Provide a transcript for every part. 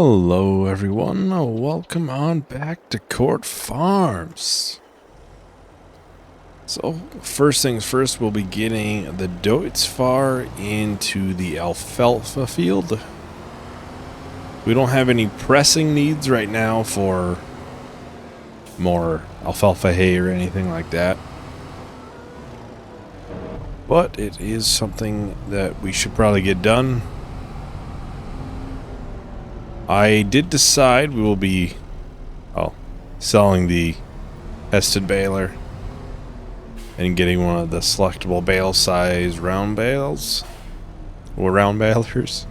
Hello everyone, welcome on back to Court Farms. So first things first, we'll be getting the Doits far into the alfalfa field. We don't have any pressing needs right now for more alfalfa hay or anything like that. But it is something that we should probably get done. I did decide we will be selling the Heston baler and getting one of the selectable bale size round bales or round balers.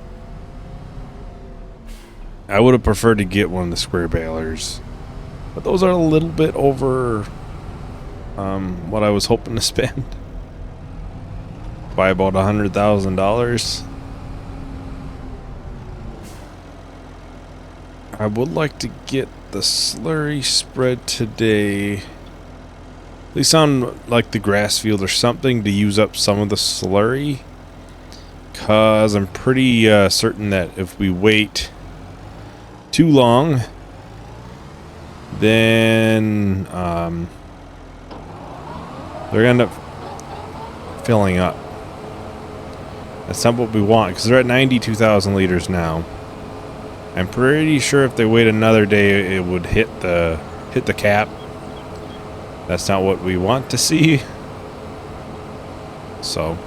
I would have preferred to get one of the square balers, but those are a little bit over what I was hoping to spend, by about $100,000. I would like to get the slurry spread today, at least on like the grass field or something, to use up some of the slurry, cause I'm pretty certain that if we wait too long, then they're gonna end up filling up. That's not what we want, because they're at 92,000 liters now. I'm pretty sure if they wait another day, it would hit the cap. That's not what we want to see. So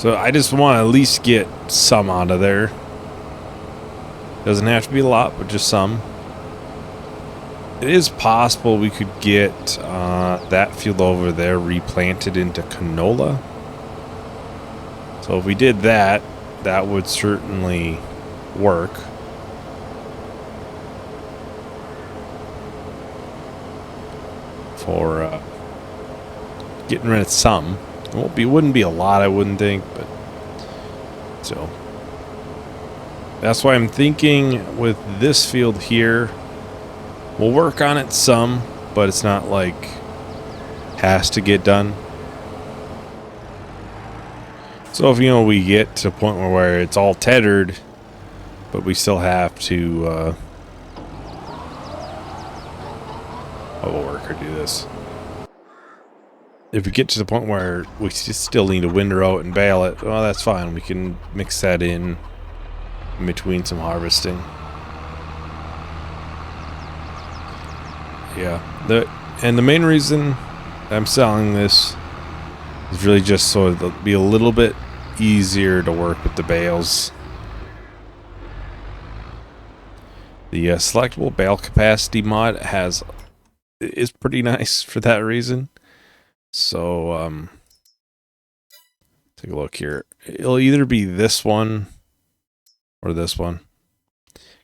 I just want to at least get some out of there. Doesn't have to be a lot, but just some. It is possible we could get that field over there replanted into canola. So if we did that, that would certainly work. For getting rid of some. It wouldn't be a lot, I wouldn't think, but so that's why I'm thinking with this field here, we'll work on it some, but it's not like has to get done. So if we get to a point where it's all tethered, but we still have to have a worker do this. If we get to the point where we still need to windrow it and bale it, well, that's fine. We can mix that in between some harvesting. Yeah. The main reason I'm selling this is really just so it'll be a little bit easier to work with the bales. The selectable bale capacity mod is pretty nice for that reason. So take a look here. It'll either be this one or this one.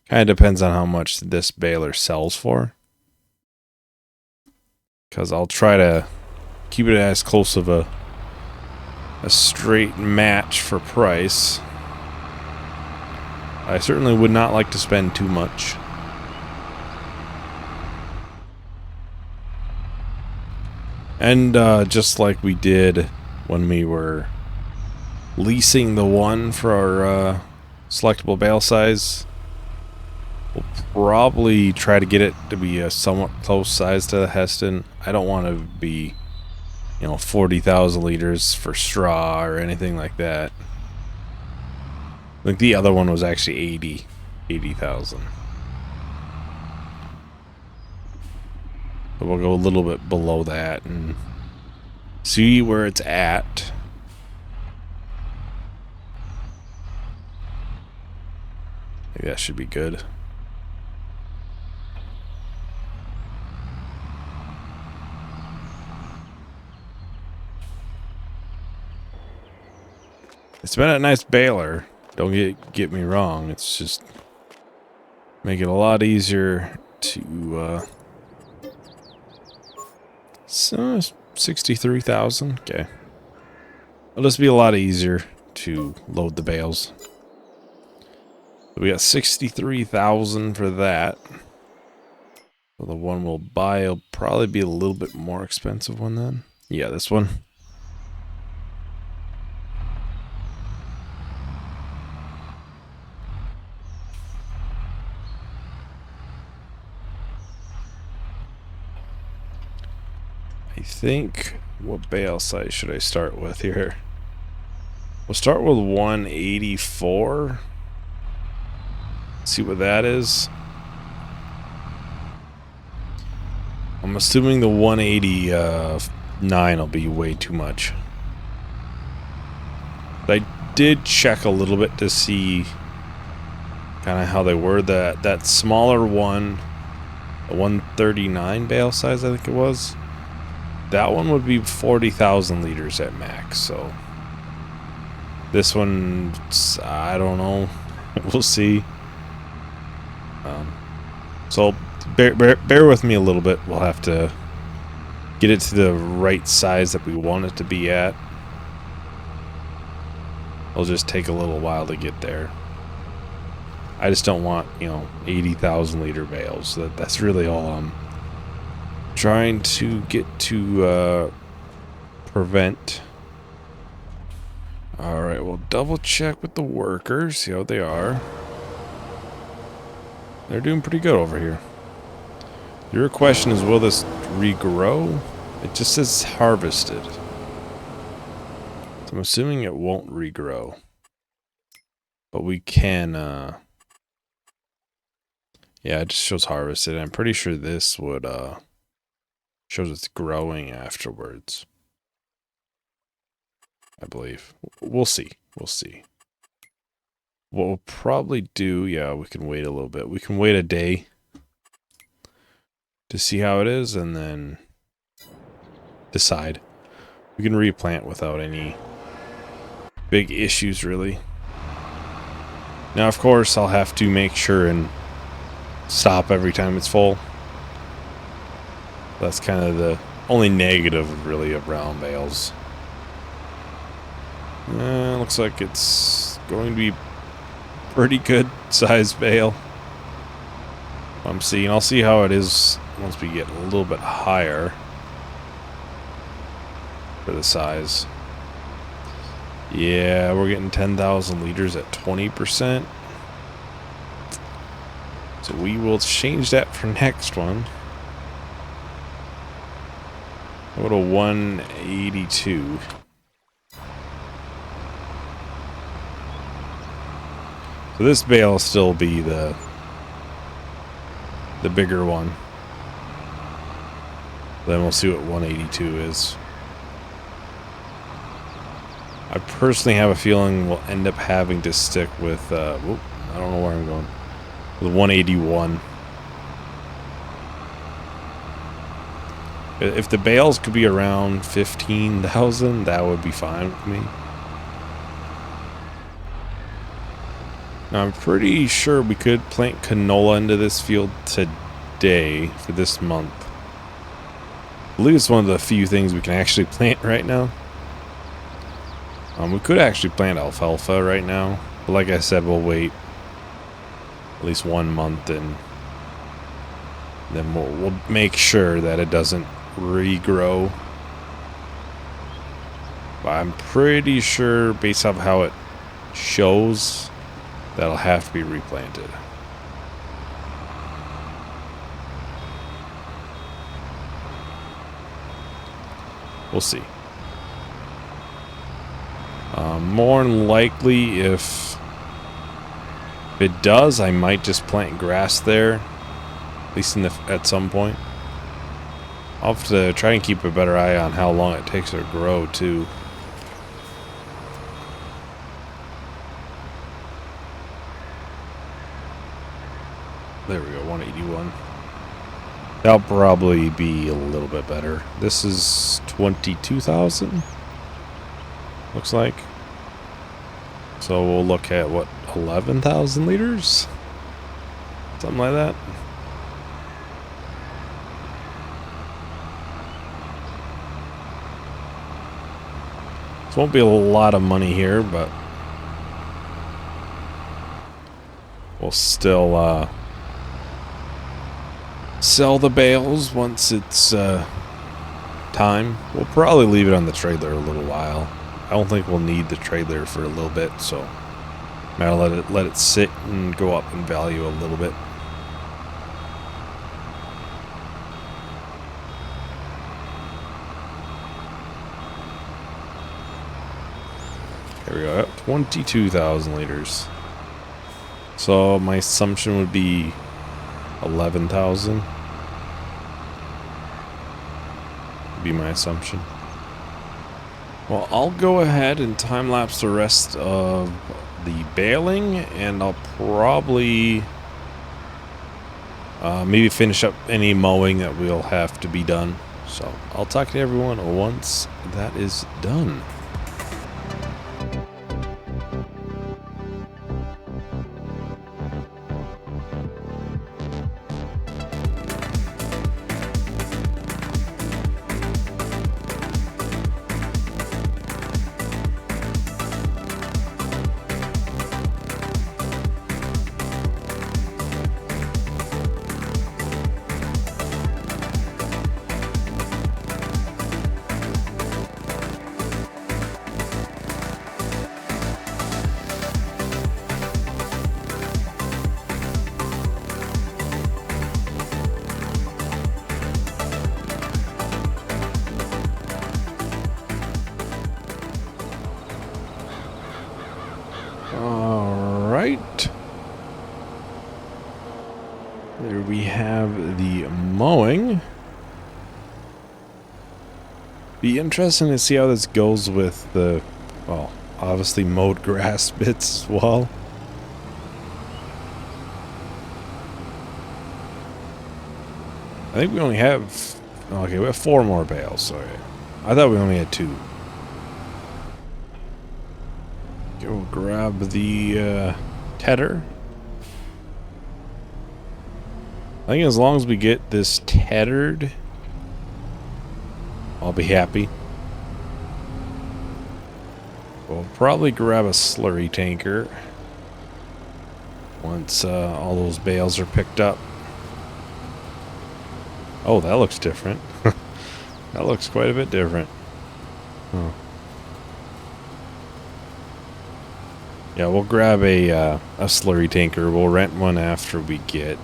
Kind of depends on how much this baler sells for. Because I'll try to keep it as close of a straight match for price. I certainly would not like to spend too much. And just like we did when we were leasing the one for our selectable bale size, we'll probably try to get it to be a somewhat close size to the Heston. I don't want to be 40,000 liters for straw or anything like that. Like the other one was actually 80,000. But we'll go a little bit below that and see where it's at. I think that should be good. It's been a nice baler. Don't get me wrong. It's just make it a lot easier to. So 63,000. Okay. It'll just be a lot easier to load the bales. We got 63,000 for that. So the one we'll buy will probably be a little bit more expensive one then. Yeah, this one. I think, what bale size should I start with here? We'll start with 184. See what that is. I'm assuming the 189 will be way too much. But I did check a little bit to see kind of how they were. That smaller one, the 139 bale size, I think it was. That one would be 40,000 liters at max. So this one, I don't know. We'll see. So bear with me a little bit. We'll have to get it to the right size that we want it to be at. It'll just take a little while to get there. I just don't want, 80,000 liter bales. That's really all I'm trying to get to prevent. Alright, we'll double check with the workers, see how they are. They're doing pretty good over here. Your question is, will this regrow? It just says harvested. So I'm assuming it won't regrow. But we can, yeah, it just shows harvested. I'm pretty sure this would, shows it's growing afterwards. I believe. We'll see. We'll see. What we'll probably do, yeah, we can wait a little bit. We can wait a day to see how it is and then decide. We can replant without any big issues, really. Now, of course, I'll have to make sure and stop every time it's full. That's kind of the only negative, really, of brown bales. Looks like it's going to be pretty good sized bale. I'm seeing. I'll see how it is once we get a little bit higher for the size. Yeah, we're getting 10,000 liters at 20%. So we will change that for next one. Go to 182. So this bale will still be the bigger one. Then we'll see what 182 is. I personally have a feeling we'll end up having to stick with, I don't know where I'm going, with 181. If the bales could be around 15,000, that would be fine with me. Now, I'm pretty sure we could plant canola into this field today for this month. I believe it's one of the few things we can actually plant right now. We could actually plant alfalfa right now, but like I said, we'll wait at least 1 month and then we'll make sure that it doesn't regrow. But I'm pretty sure, based off how it shows, that'll have to be replanted. We'll see. More than likely, if it does, I might just plant grass there, at least at some point. I'll have to try and keep a better eye on how long it takes to grow, too. There we go, 181. That'll probably be a little bit better. This is 22,000. Looks like. So we'll look at, what, 11,000 liters? Something like that. This won't be a lot of money here, but we'll still sell the bales once it's time. We'll probably leave it on the trailer a little while. I don't think we'll need the trailer for a little bit, so I'll let it sit and go up in value a little bit. There we go, 22,000 liters. So my assumption would be 11,000. Would be my assumption. Well, I'll go ahead and time-lapse the rest of the baling, and I'll probably maybe finish up any mowing that will have to be done. So I'll talk to everyone once that is done. Alright. There we have the mowing. Be interesting to see how this goes with the, well, obviously mowed grass bits as well. I think we only have, okay, we have 4 more bales, so I thought we only had 2. Go grab the tedder. I think as long as we get this tethered, I'll be happy. We'll probably grab a slurry tanker once all those bales are picked up. Oh, that looks different. That looks quite a bit different. Huh. Yeah, we'll grab a slurry tanker. We'll rent one after we get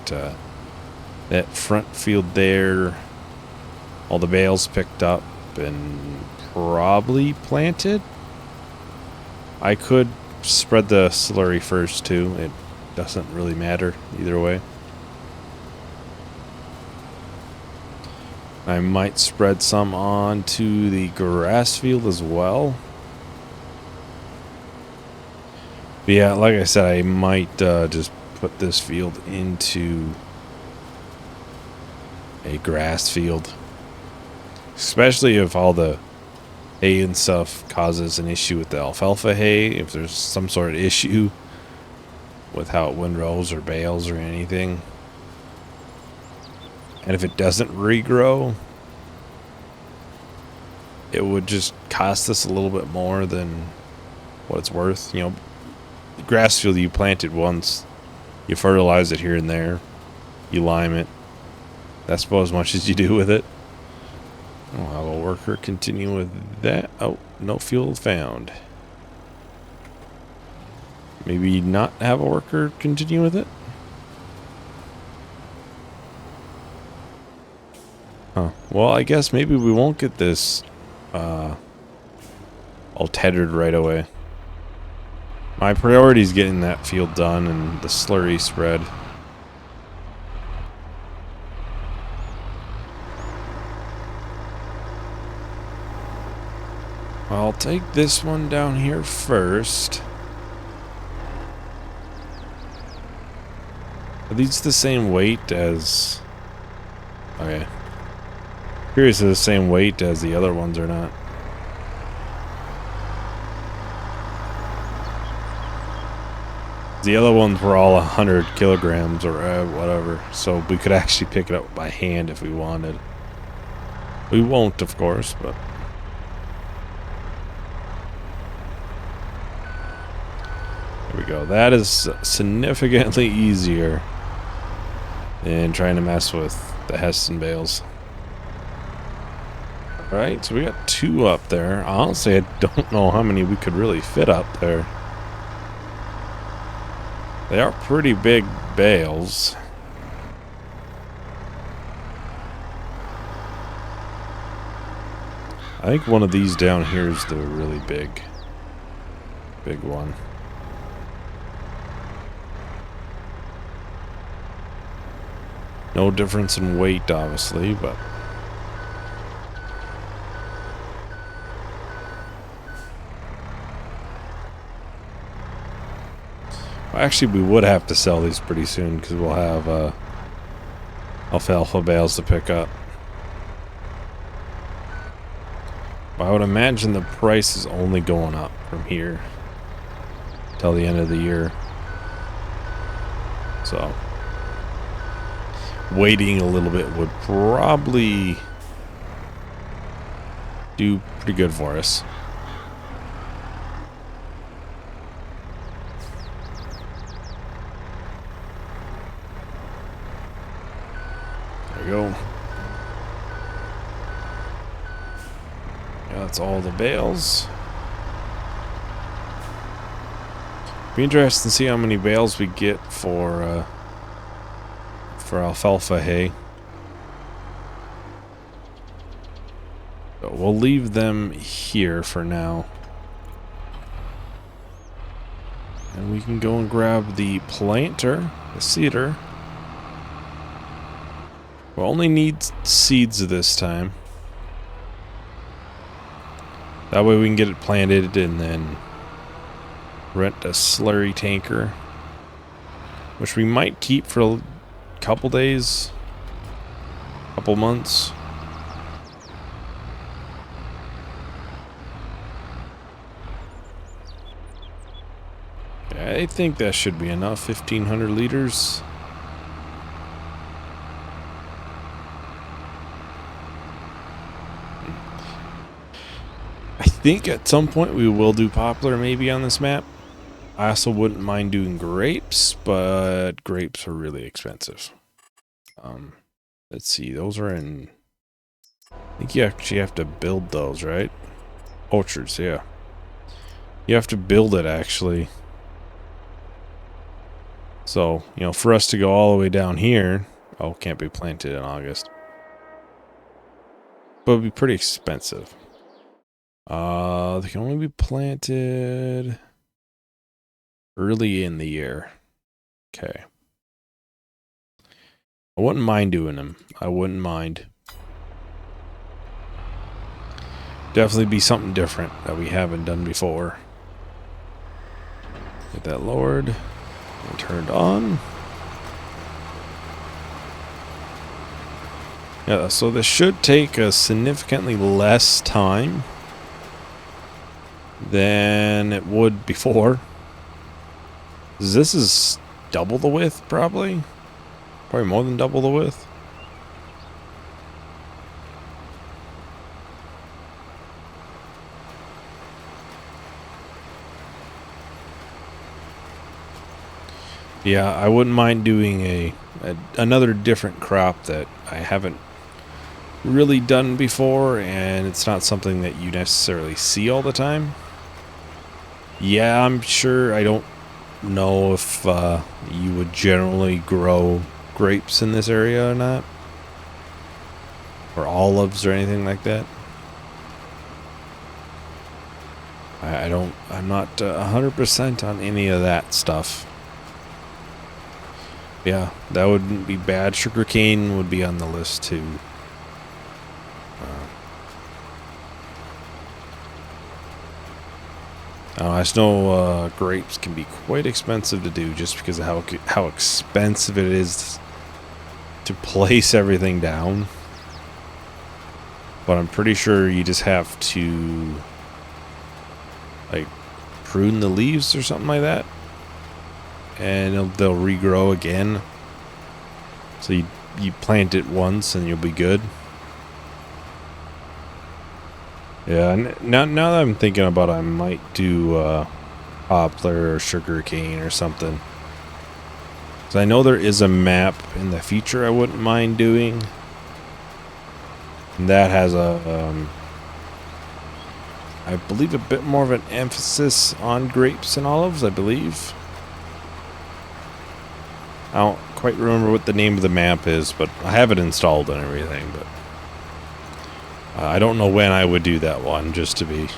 that front field there, all the bales picked up and probably planted. I could spread the slurry first too. It doesn't really matter either way. I might spread some onto the grass field as well. But yeah, like I said, I might just put this field into a grass field. Especially if all the hay and stuff causes an issue with the alfalfa hay. If there's some sort of issue with how it windrows or bales or anything. And if it doesn't regrow, it would just cost us a little bit more than what it's worth. You know, the grass field you planted once, you fertilize it here and there, you lime it. That's about as much as you do with it. I'll have a worker continue with that. Oh, no fuel found. Maybe not have a worker continue with it? Huh. Well, I guess maybe we won't get this all tethered right away. My priority is getting that field done and the slurry spread. I'll take this one down here first. Are these the same weight as... Okay. Curious if they're the same weight as the other ones or not. The other ones were all 100 kilograms or whatever, so we could actually pick it up by hand if we wanted. We won't, of course, but... There we go. That is significantly easier than trying to mess with the Heston bales. Alright, so we got 2 up there. Honestly, I don't know how many we could really fit up there. They are pretty big bales. I think one of these down here is the really big. Big one. No difference in weight, obviously, but... Actually, we would have to sell these pretty soon because we'll have alfalfa bales to pick up. I would imagine the price is only going up from here till the end of the year. So, waiting a little bit would probably do pretty good for us. There we go. Yeah, that's all the bales. Be interesting to see how many bales we get for alfalfa hay. So we'll leave them here for now. And we can go and grab the planter, the seeder. We'll only need seeds this time. That way we can get it planted and then rent a slurry tanker, which we might keep for a couple days, couple months. I think that should be enough, 1,500 liters. I think at some point we will do poplar maybe on this map. I also wouldn't mind doing grapes, but grapes are really expensive. Let's see, those are in... I think you actually have to build those, right? Orchards, yeah. You have to build it, actually. So, you know, for us to go all the way down here... Oh, can't be planted in August. But it'd be pretty expensive. They can only be planted early in the year. Okay. I wouldn't mind doing them. I wouldn't mind. Definitely be something different that we haven't done before. Get that lowered and turned on. Yeah, so this should take us significantly less time than it would before. This is double the width, probably. Probably more than double the width. Yeah, I wouldn't mind doing another different crop that I haven't really done before, and it's not something that you necessarily see all the time. Yeah, I'm sure. I don't know if you would generally grow grapes in this area or not, or olives or anything like that. I'm not 100% on any of that stuff. Yeah, that wouldn't be bad. Sugarcane would be on the list too. I just know grapes can be quite expensive to do just because of how expensive it is to place everything down. But I'm pretty sure you just have to like prune the leaves or something like that, and they'll regrow again. So you plant it once and you'll be good. Yeah, now that I'm thinking about it, I might do poplar or sugar cane or something. So I know there is a map in the future I wouldn't mind doing. And that has I believe a bit more of an emphasis on grapes and olives, I believe. I don't quite remember what the name of the map is, but I have it installed and everything, but I don't know when I would do that one, just to be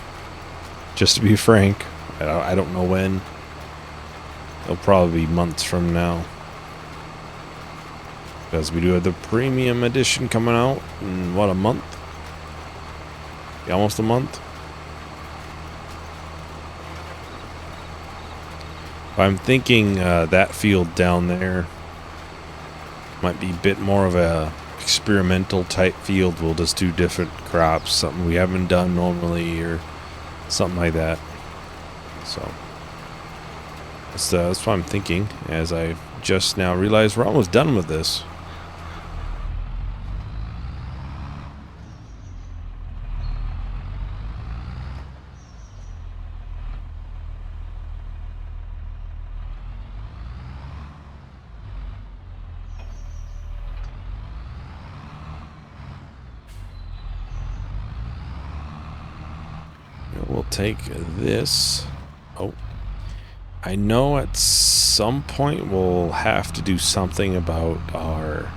frank. I don't know when. It'll probably be months from now. Because we do have the premium edition coming out in, what, a month? Yeah, almost a month. I'm thinking that field down there might be a bit more of a experimental type field. We'll just do different crops, something we haven't done normally or something like that. So that's what I'm thinking, as I just now realized we're almost done with this. We'll take this. Oh, I know at some point we'll have to do something about our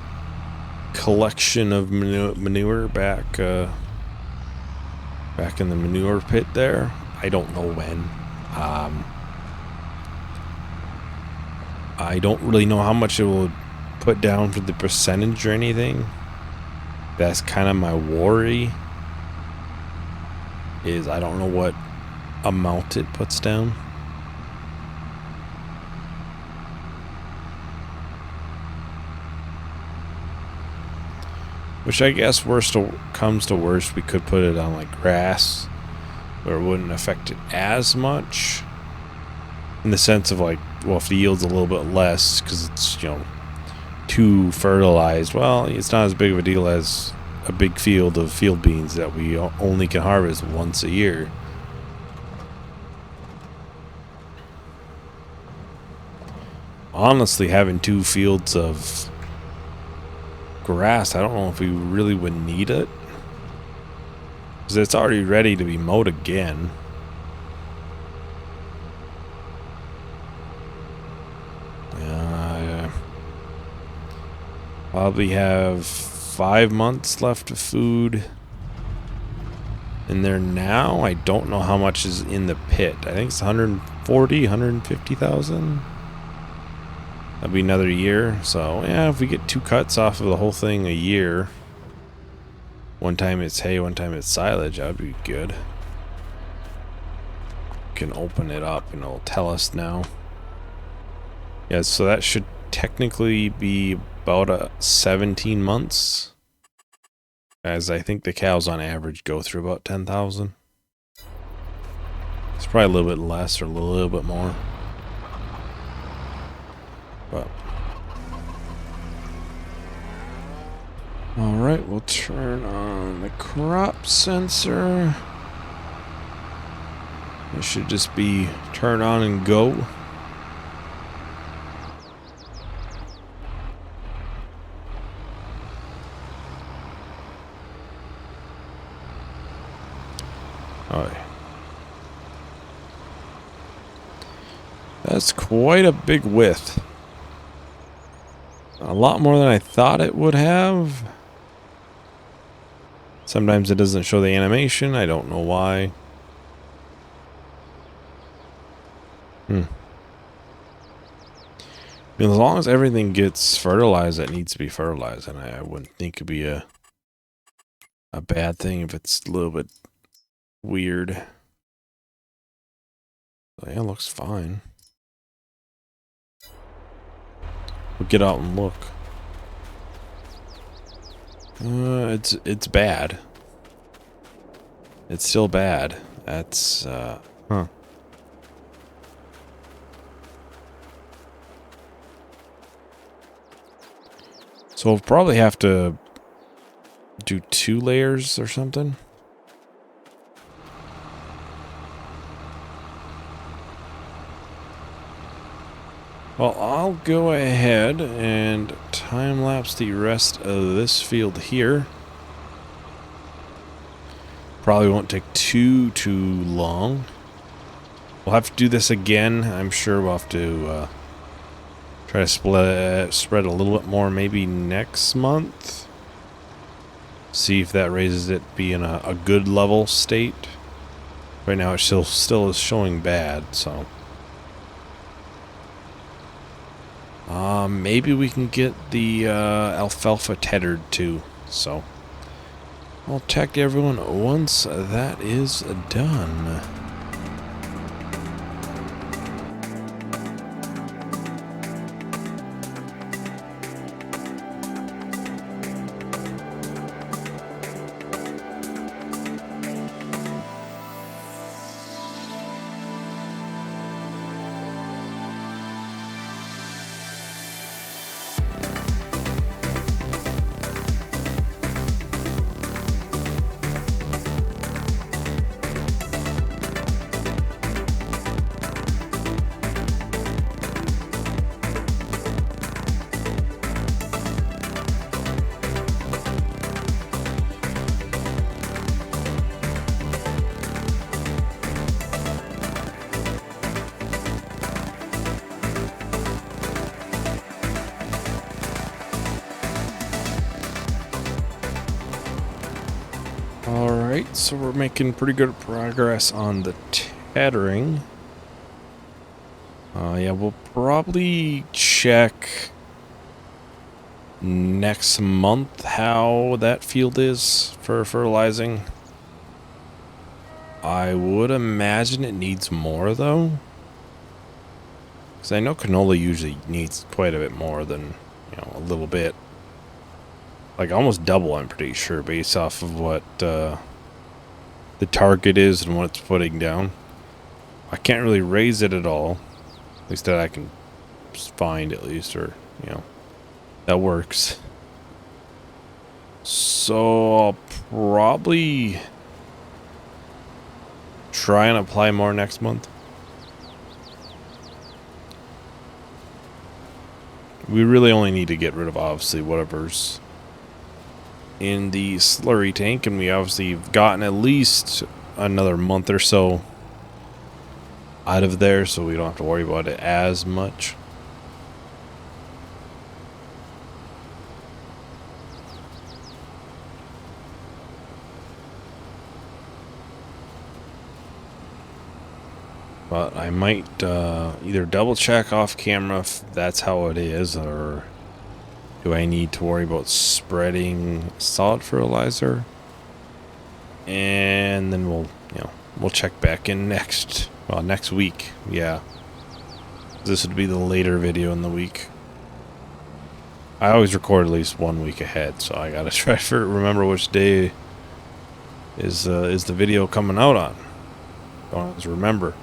collection of manure back in the manure pit there. I don't know when. I don't really know how much it will put down for the percentage or anything. That's kind of my worry. Is I don't know what amount it puts down. Which I guess comes to worst, we could put it on like grass, where it wouldn't affect it as much. In the sense of like, well, if the yield's a little bit less because it's, you know, too fertilized, well, it's not as big of a deal as a big field of field beans that we only can harvest once a year. Honestly, having 2 fields of grass, I don't know if we really would need it, because it's already ready to be mowed again. Probably have 5 months left of food in there now. I don't know how much is in the pit. I think it's 140, 150,000. That'll be another year. So yeah, if we get 2 cuts off of the whole thing a year, one time it's hay, one time it's silage, that'd be good. We can open it up and it'll tell us now. Yeah, so that should technically be about 17 months, as I think the cows on average go through about 10,000. It's probably a little bit less or a little bit more. But alright, we'll turn on the crop sensor. It should just be turn on and go. Alright. That's quite a big width. A lot more than I thought it would have. Sometimes it doesn't show the animation. I don't know why. I mean, as long as everything gets fertilized that needs to be fertilized, and I wouldn't think it'd be a bad thing if it's a little bit weird. So yeah, it looks fine. We'll get out and look. It's bad. It's still bad. That's huh. So we'll probably have to do 2 layers or something. Well, I'll go ahead and time-lapse the rest of this field here. Probably won't take too long. We'll have to do this again. I'm sure we'll have to try to spread a little bit more maybe next month. See if that raises it be in a good level state. Right now it still is showing bad, so. Maybe we can get the alfalfa tethered too, so. I'll check everyone once that is done. Alright, so we're making pretty good progress on the tethering. Yeah, we'll probably check next month how that field is for fertilizing. I would imagine it needs more, though. Because I know canola usually needs quite a bit more than, you know, a little bit. Like almost double, I'm pretty sure, based off of what the target is and what it's putting down. I can't really raise it at all. At least that I can find, at least, or, you know, that works. So I'll probably try and apply more next month. We really only need to get rid of, obviously, whatever's in the slurry tank, and we obviously have gotten at least another month or so out of there, so we don't have to worry about it as much. But I might either double check off camera if that's how it is, or do I need to worry about spreading solid fertilizer? And then we'll check back in next week. Yeah, this would be the later video in the week. I always record at least 1 week ahead, so I gotta try to remember which day is the video coming out on. Don't always remember.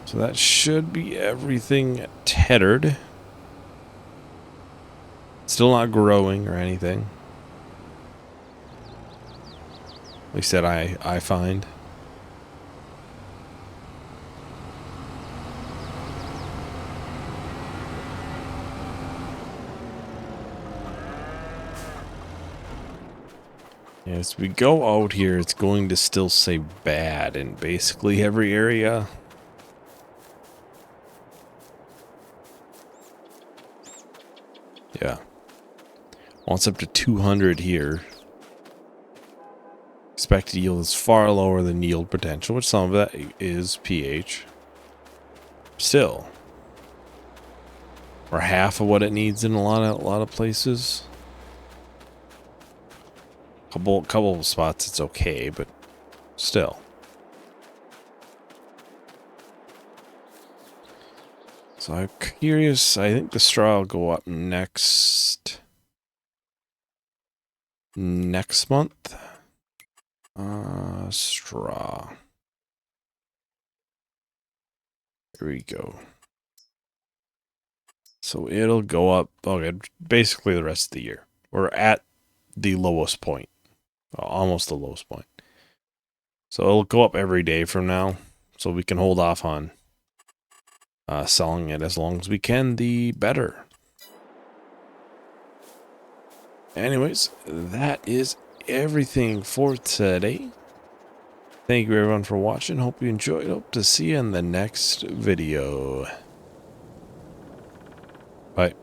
So that should be everything tethered. Still not growing or anything. At least that I find. As we go out here, it's going to still say bad in basically every area. Yeah. Well, it's up to 200 here. Expected yield is far lower than yield potential, which some of that is pH. Still, or half of what it needs in a lot of places. Couple of spots it's okay, but still. So I'm curious. I think the straw will go up next month. Straw. Here we go. So it'll go up, okay, basically the rest of the year. We're at the lowest point. Almost the lowest point. So it'll go up every day from now. So we can hold off on selling it as long as we can, the better. Anyways, that is everything for today. Thank you everyone for watching. Hope you enjoyed. Hope to see you in the next video. Bye.